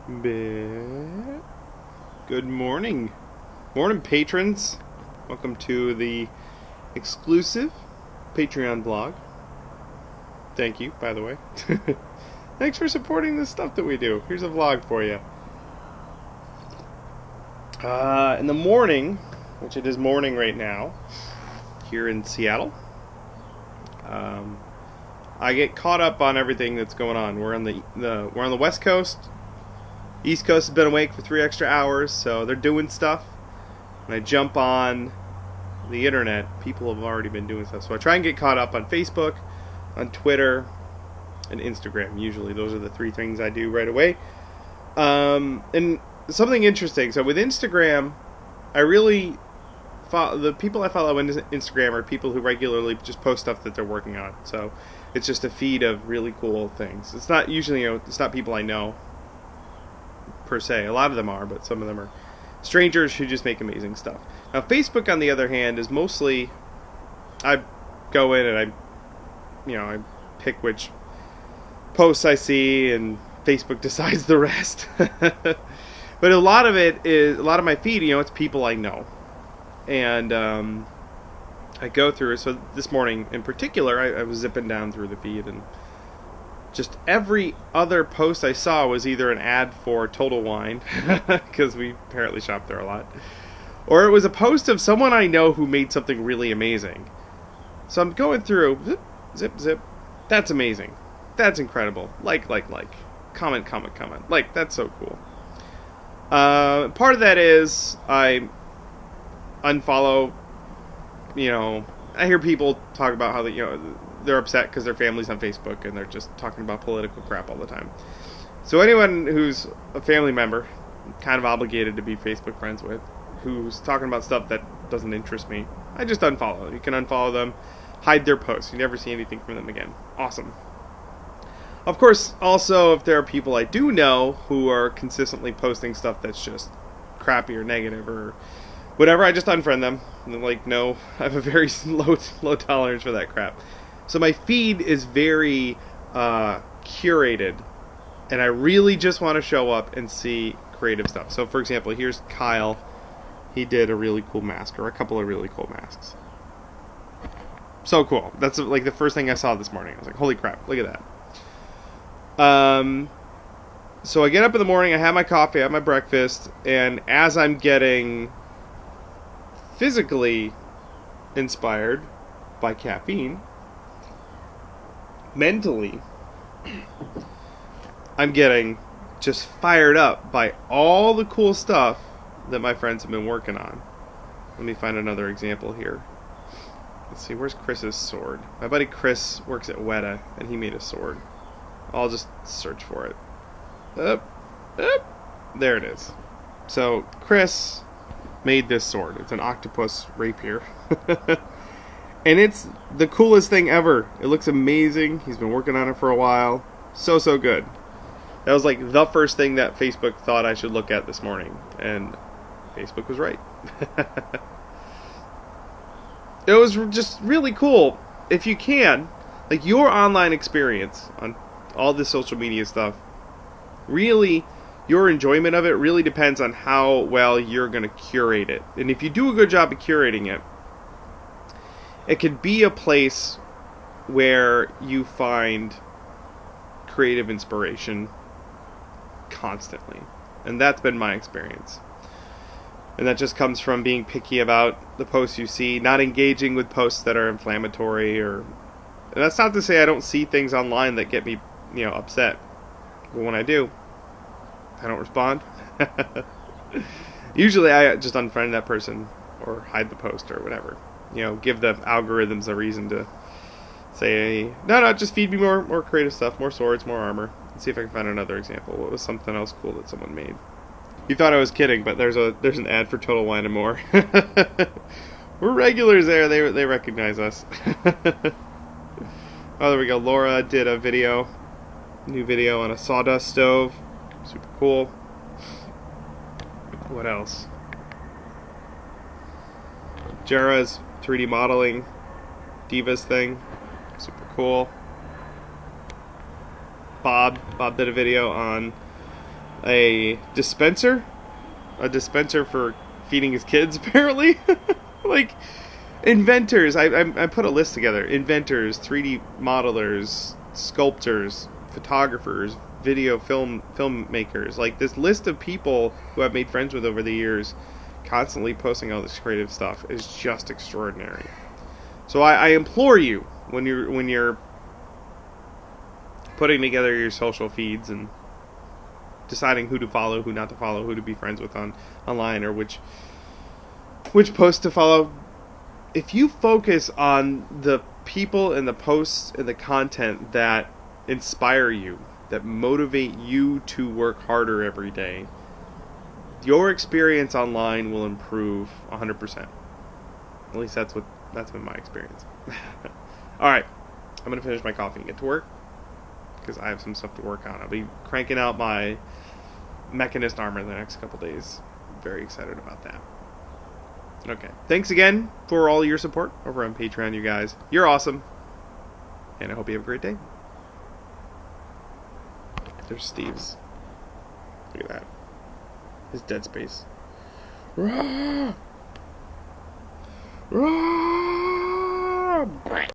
Good morning. Morning, patrons. Welcome to the exclusive Patreon vlog. Thank you, by the way. Thanks for supporting the stuff that we do. Here's a vlog for you. In the morning, which it is morning right now, here in Seattle, I get caught up on everything that's going on. We're on the West Coast. East Coast has been awake for 3 extra hours, so they're doing stuff. When I jump on the internet, people have already been doing stuff. So I try and get caught up on Facebook, on Twitter, and Instagram. Usually those are the 3 things I do right away. And something interesting. So with Instagram, I really follow the people I follow on Instagram are people who regularly just post stuff that they're working on. So it's just a feed of really cool things. It's not usually, it's not people I know per se. A lot of them are, but some of them are strangers who just make amazing stuff. Now Facebook, on the other hand, is mostly I go in and I pick which posts I see, and Facebook decides the rest. But a lot of my feed, it's people I know, and I go through it. So this morning in particular, I was zipping down through the feed, and just every other post I saw was either an ad for Total Wine, because we apparently shop there a lot, or it was a post of someone I know who made something really amazing. So I'm going through, zip, zip, zip. That's amazing. That's incredible. Like. Comment. Like, that's so cool. Part of that is I unfollow, I hear people talk about how they're upset because their family's on Facebook and they're just talking about political crap all the time. So anyone who's a family member, kind of obligated to be Facebook friends with, who's talking about stuff that doesn't interest me, I just unfollow them. You can unfollow them, hide their posts. You never see anything from them again. Awesome. Of course, also, if there are people I do know who are consistently posting stuff that's just crappy or negative or whatever, I just unfriend them. And they're like, no, I have a very low tolerance for that crap. So my feed is very curated, and I really just want to show up and see creative stuff. So, for example, here's Kyle. He did a really cool mask, or a couple of really cool masks. So cool. That's like the first thing I saw this morning. I was like, holy crap, look at that. So I get up in the morning, I have my coffee, I have my breakfast, and as I'm getting physically inspired by caffeine, mentally, I'm getting just fired up by all the cool stuff that my friends have been working on. Let me find another example here. Let's see, where's Chris's sword? My buddy Chris works at Weta, and he made a sword. I'll just search for it. There it is. So Chris made this sword. It's an octopus rapier. And it's the coolest thing ever. It looks amazing. He's been working on it for a while. So good. That was like the first thing that Facebook thought I should look at this morning. And Facebook was right. It was just really cool. If you can, like, your online experience on all this social media stuff, really, your enjoyment of it really depends on how well you're going to curate it. And if you do a good job of curating it, it could be a place where you find creative inspiration constantly. And that's been my experience. And that just comes from being picky about the posts you see, not engaging with posts that are inflammatory, and that's not to say I don't see things online that get me, upset. But when I do, I don't respond. Usually I just unfriend that person or hide the post or whatever. Give the algorithms a reason to say, no, just feed me more creative stuff, more swords, more armor. Let's see if I can find another example. What was something else cool that someone made? You thought I was kidding, but there's an ad for Total Wine and More. We're regulars there. They recognize us. Oh, there we go. Laura did a new video on a sawdust stove. Super cool. What else? Jera's 3D modeling Divas thing. Super cool. Bob did a video on a dispenser for feeding his kids, apparently. Like, inventors. I put a list together. Inventors, 3D modelers, sculptors, photographers, filmmakers. Like, this list of people who I've made friends with over the years, constantly posting all this creative stuff, is just extraordinary. So I implore you, when you're putting together your social feeds and deciding who to follow, who not to follow, who to be friends with online, or which posts to follow, if you focus on the people and the posts and the content that inspire you, that motivate you to work harder every day, your experience online will improve 100%. At least that's been my experience. All right, I'm gonna finish my coffee and get to work because I have some stuff to work on. I'll be cranking out my Mechanist armor in the next couple days. Very excited about that. Okay, thanks again for all your support over on Patreon, you guys. You're awesome, and I hope you have a great day. There's Steve's. Look at that. His dead space. Rah! Rah!